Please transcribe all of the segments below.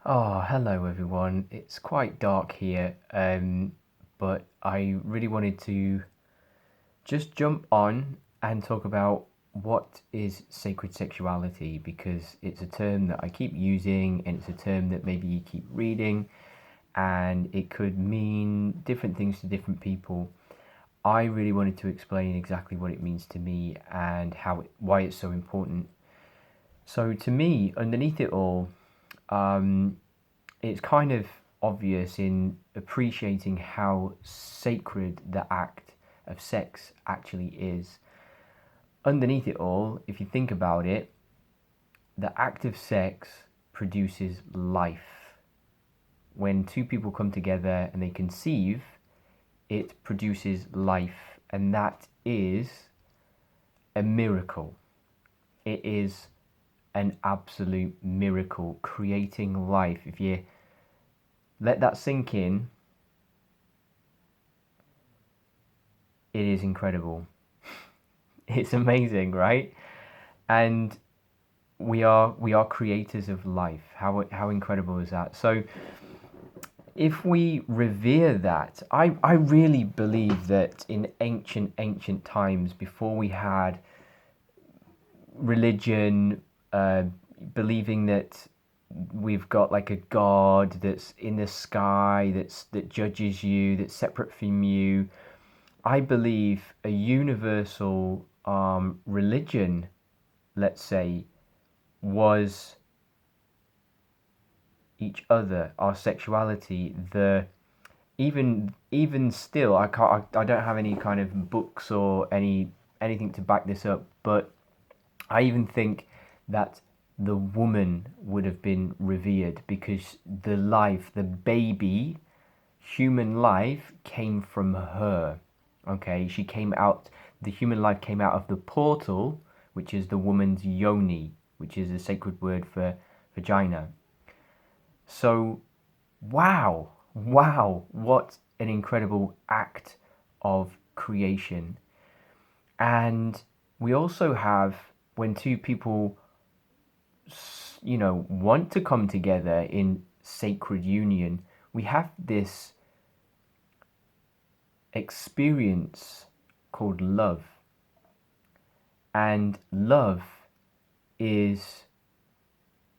Oh, hello everyone. It's quite dark here, but I really wanted to just jump on and talk about what is sacred sexuality because it's a term that I keep using and it's a term that maybe you keep reading and it could mean different things to different people. I really wanted to explain exactly what it means to me and why it's so important. So to me, underneath it all, um, it's kind of obvious in appreciating how sacred the act of sex actually is. Underneath it all, if you think about it, the act of sex produces life. When two people come together and they conceive, it produces life, and that is a miracle. It is an absolute miracle creating life. If you let that sink in, it is incredible. It's amazing, right? And we are creators of life. How incredible is that? So if we revere that, I really believe that in ancient times, before we had religion, believing that we've got like a God that's in the sky, that judges you, that's separate from you. I believe a universal religion, let's say, was each other, our sexuality. The even still, I don't have any kind of books or anything to back this up, but I even think that the woman would have been revered because the baby, human life came from her. Okay, she came out, the human life came out of the portal, which is the woman's yoni, which is a sacred word for vagina. So, wow, what an incredible act of creation. And we also have, when two people, want to come together in sacred union, we have this experience called love. And love is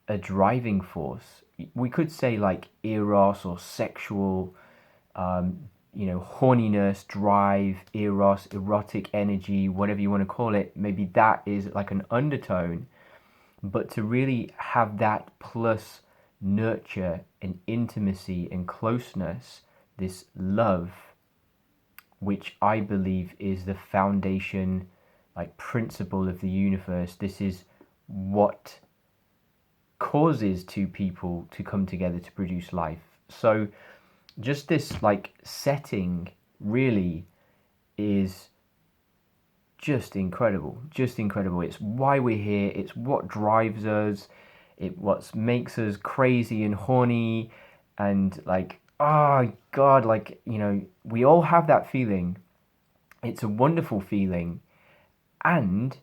a driving force. We could say like eros or sexual, horniness, drive, eros, erotic energy, whatever you want to call it. Maybe that is like an undertone. But to really have that plus nurture and intimacy and closeness, this love, which I believe is the foundation, like principle of the universe. This is what causes two people to come together to produce life. So just this like setting really is just incredible. It's why we're here. It's what drives us. It what makes us crazy and horny and like, oh god, like, we all have that feeling. It's a wonderful feeling, and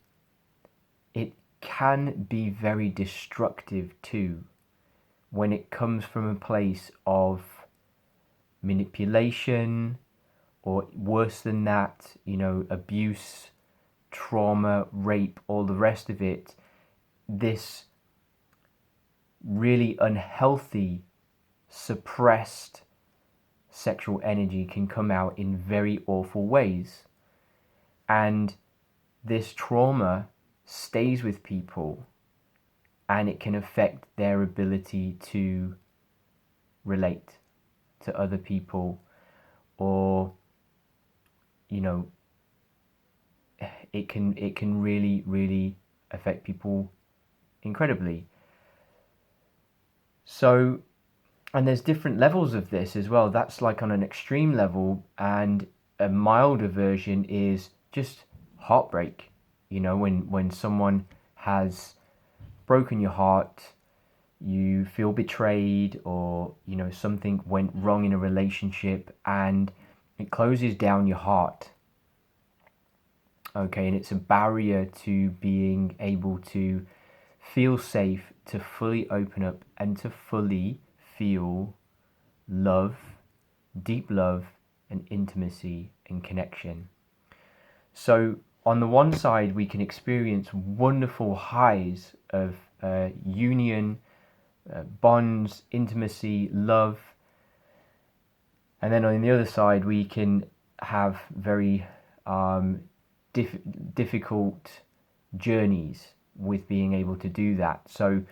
it can be very destructive too when it comes from a place of manipulation, or worse than that, abuse, trauma, rape, all the rest of it. This really unhealthy, suppressed sexual energy can come out in very awful ways. And this trauma stays with people and it can affect their ability to relate to other people, or you know it can really affect people incredibly. So, and there's different levels of this as well. That's like on an extreme level, and a milder version is just heartbreak. When someone has broken your heart, you feel betrayed, or something went wrong in a relationship and it closes down your heart. Okay, and it's a barrier to being able to feel safe, to fully open up and to fully feel love, deep love, and intimacy and connection. So on the one side, we can experience wonderful highs of union, bonds, intimacy, love. And then on the other side, we can have very difficult journeys with being able to do that. So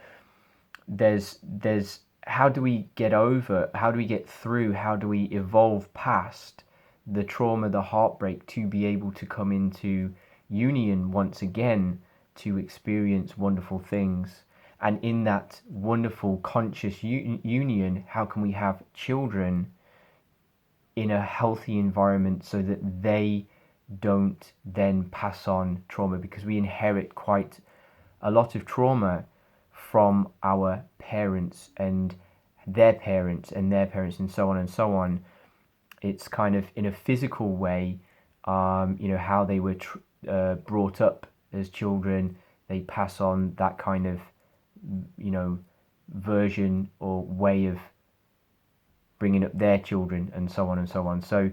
there's how do we get over, how do we get through, how do we evolve past the trauma, the heartbreak, to be able to come into union once again, to experience wonderful things. And in that wonderful conscious union, how can we have children in a healthy environment so that they don't then pass on trauma? Because we inherit quite a lot of trauma from our parents and their parents and their parents, and so on and so on. It's kind of in a physical way, how they were brought up as children. They pass on that kind of, version or way of bringing up their children, and so on and so on. So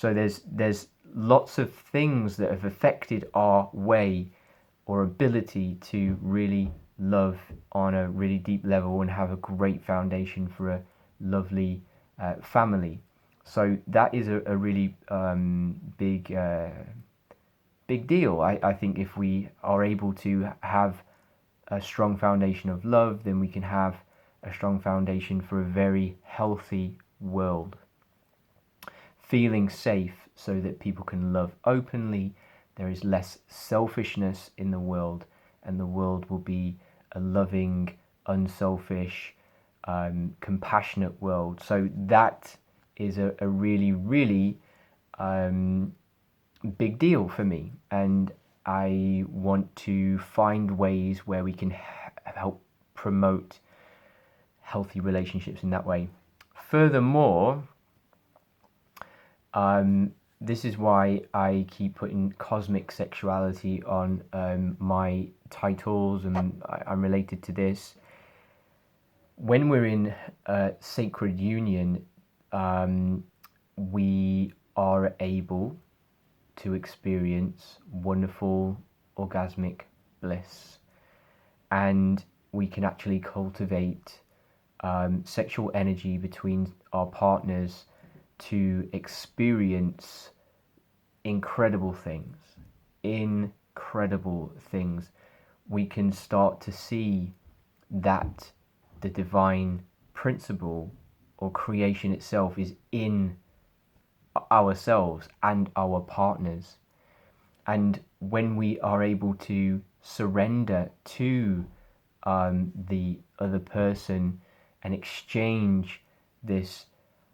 there's lots of things that have affected our way or ability to really love on a really deep level and have a great foundation for a lovely family. So that is a really big deal. I think if we are able to have a strong foundation of love, then we can have a strong foundation for a very healthy world. Feeling safe so that people can love openly, there is less selfishness in the world, and the world will be a loving, unselfish, compassionate world. So that is a really, really big deal for me, and I want to find ways where we can help promote healthy relationships in that way. Furthermore, this is why I keep putting cosmic sexuality on my titles, and I'm related to this. When we're in sacred union, we are able to experience wonderful orgasmic bliss, and we can actually cultivate sexual energy between our partners to experience incredible things. We can start to see that the divine principle or creation itself is in ourselves and our partners. And when we are able to surrender to the other person and exchange this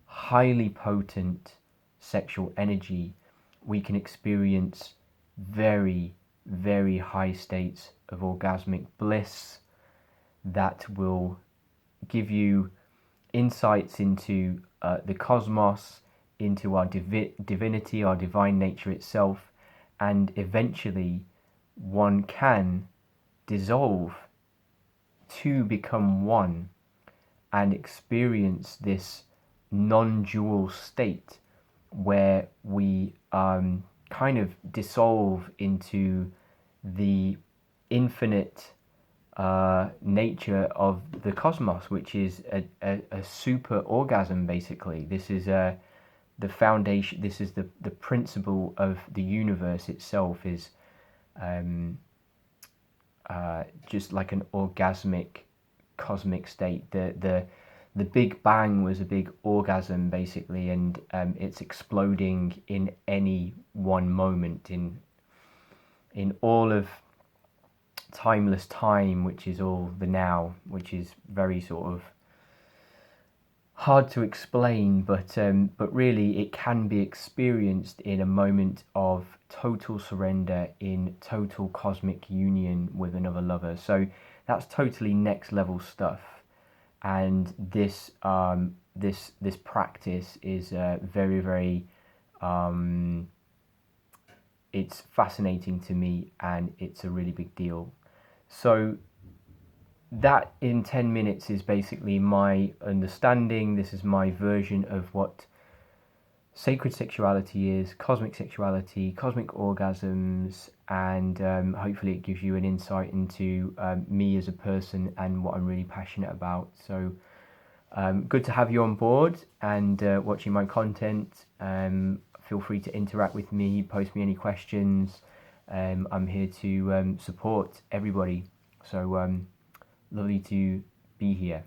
highly potent sexual energy, we can experience very, very high states of orgasmic bliss that will give you insights into the cosmos, into our divinity, our divine nature itself, and eventually one can dissolve to become one and experience this non-dual state where we kind of dissolve into the infinite nature of the cosmos, which is a super orgasm. Basically, this is the foundation. This is the principle of the universe itself, is just like an orgasmic cosmic state. The Big Bang was a big orgasm, basically, and it's exploding in any one moment in all of timeless time, which is all the now, which is very sort of hard to explain, but really it can be experienced in a moment of total surrender, in total cosmic union with another lover. So that's totally next level stuff, and this practice is very, very it's fascinating to me, and it's a really big deal. So that in 10 minutes is basically my understanding. This is my version of what sacred sexuality is, cosmic sexuality, cosmic orgasms, and hopefully it gives you an insight into me as a person and what I'm really passionate about. So good to have you on board and watching my content. Feel free to interact with me, post me any questions. I'm here to support everybody. So lovely to be here.